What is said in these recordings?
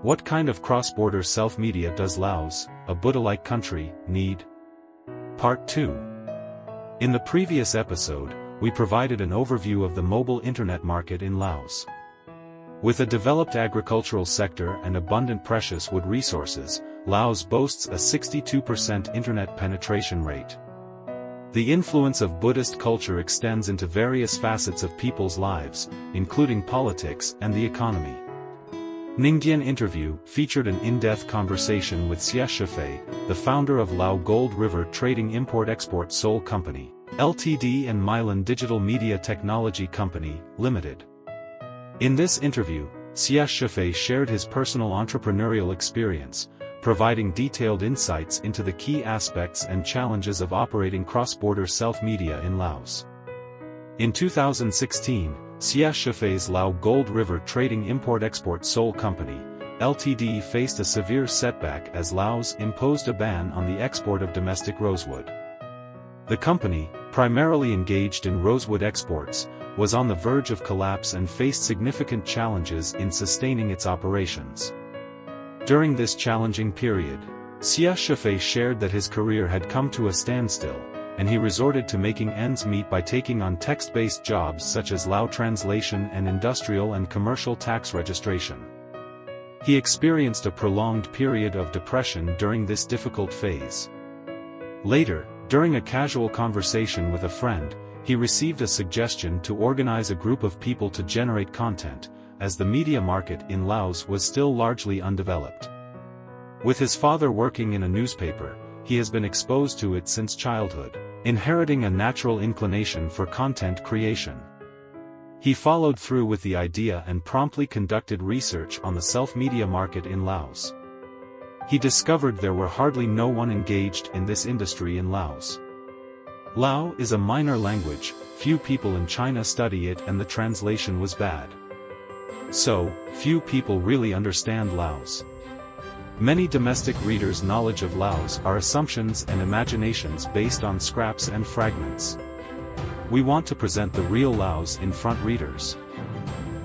What kind of cross-border self-media does Laos, a Buddha-like country, need? Part 2. In the previous episode, we provided an overview of the mobile internet market in Laos. With a developed agricultural sector and abundant precious wood resources, Laos boasts a 62% internet penetration rate. The influence of Buddhist culture extends into various facets of people's lives, including politics and the economy. Qingqiao interview featured an in-depth conversation with Shefei, the founder of Lao Gold River Trading Import-Export Seoul Company, Ltd. and Mylan Digital Media Technology Company, Limited. In this interview, Shefei shared his personal entrepreneurial experience, providing detailed insights into the key aspects and challenges of operating cross-border self-media in Laos. In 2016, Shefei's Lao Gold River Trading Import-Export Seoul Company, Ltd. faced a severe setback as Laos imposed a ban on the export of domestic rosewood. The company, primarily engaged in rosewood exports, was on the verge of collapse and faced significant challenges in sustaining its operations. During this challenging period, Shefei shared that his career had come to a standstill, and he resorted to making ends meet by taking on text-based jobs such as Lao translation and industrial and commercial tax registration. He experienced a prolonged period of depression during this difficult phase. Later, during a casual conversation with a friend, he received a suggestion to organize a group of people to generate content, as the media market in Laos was still largely undeveloped. With his father working in a newspaper, he has been exposed to it since childhood, inheriting a natural inclination for content creation. He followed through with the idea and promptly conducted research on the self-media market in Laos. He discovered there were hardly no one engaged in this industry in Laos. Lao is a minor language, few people in China study it and the translation was bad. So, few people really understand Laos. Many domestic readers' knowledge of Laos are assumptions and imaginations based on scraps and fragments. We want to present the real Laos in front readers.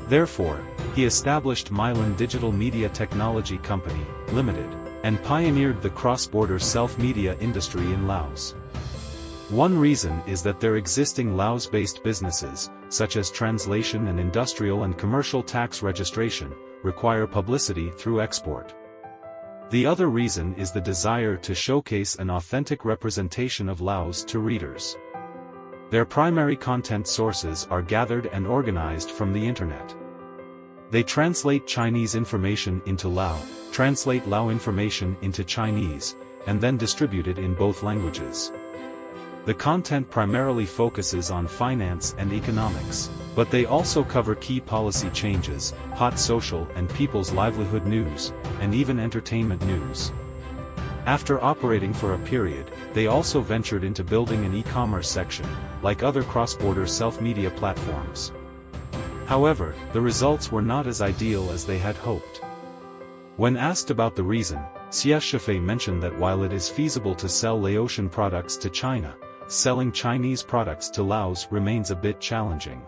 Therefore, he established Mylan Digital Media Technology Company, Limited, and pioneered the cross-border self-media industry in Laos. One reason is that their existing Laos-based businesses, such as translation and industrial and commercial tax registration, require publicity through export. The other reason is the desire to showcase an authentic representation of Laos to readers. Their primary content sources are gathered and organized from the internet. They translate Chinese information into Lao, translate Lao information into Chinese, and then distribute it in both languages. The content primarily focuses on finance and economics, but they also cover key policy changes, hot social and people's livelihood news, and even entertainment news. After operating for a period, they also ventured into building an e-commerce section, like other cross-border self-media platforms. However, the results were not as ideal as they had hoped. When asked about the reason, Shefei mentioned that while it is feasible to sell Laotian products to China, selling Chinese products to Laos remains a bit challenging.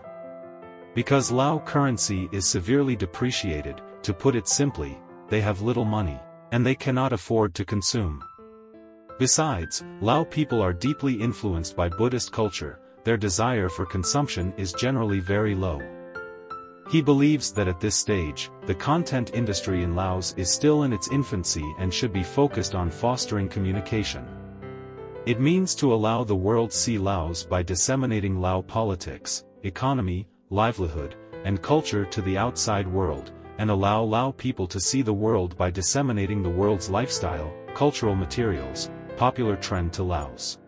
Because Lao currency is severely depreciated, to put it simply, they have little money, and they cannot afford to consume. Besides, Lao people are deeply influenced by Buddhist culture, their desire for consumption is generally very low. He believes that at this stage, the content industry in Laos is still in its infancy and should be focused on fostering communication. It means to allow the world see Laos by disseminating Lao politics, economy, livelihood, and culture to the outside world, and allow Lao people to see the world by disseminating the world's lifestyle, cultural materials, popular trend to Laos.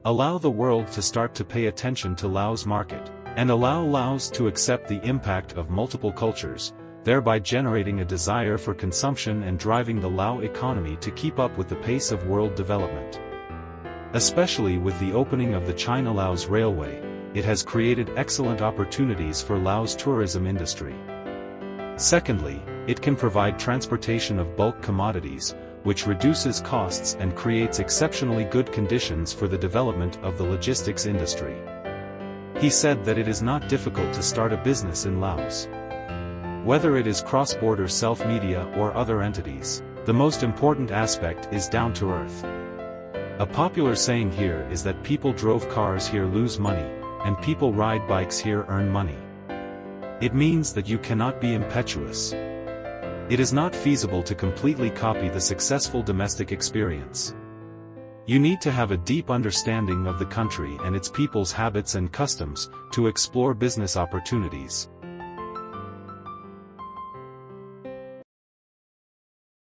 Allow the world to start to pay attention to Laos market, and allow Laos to accept the impact of multiple cultures, thereby generating a desire for consumption and driving the Lao economy to keep up with the pace of world development. Especially with the opening of the China-Laos Railway, it has created excellent opportunities for Laos tourism industry. Secondly, it can provide transportation of bulk commodities, which reduces costs and creates exceptionally good conditions for the development of the logistics industry. He said that it is not difficult to start a business in Laos. Whether it is cross-border self-media or other entities, the most important aspect is down to earth. A popular saying here is that people drove cars here lose money, and people ride bikes here earn money. It means that you cannot be impetuous. It is not feasible to completely copy the successful domestic experience. You need to have a deep understanding of the country and its people's habits and customs to explore business opportunities.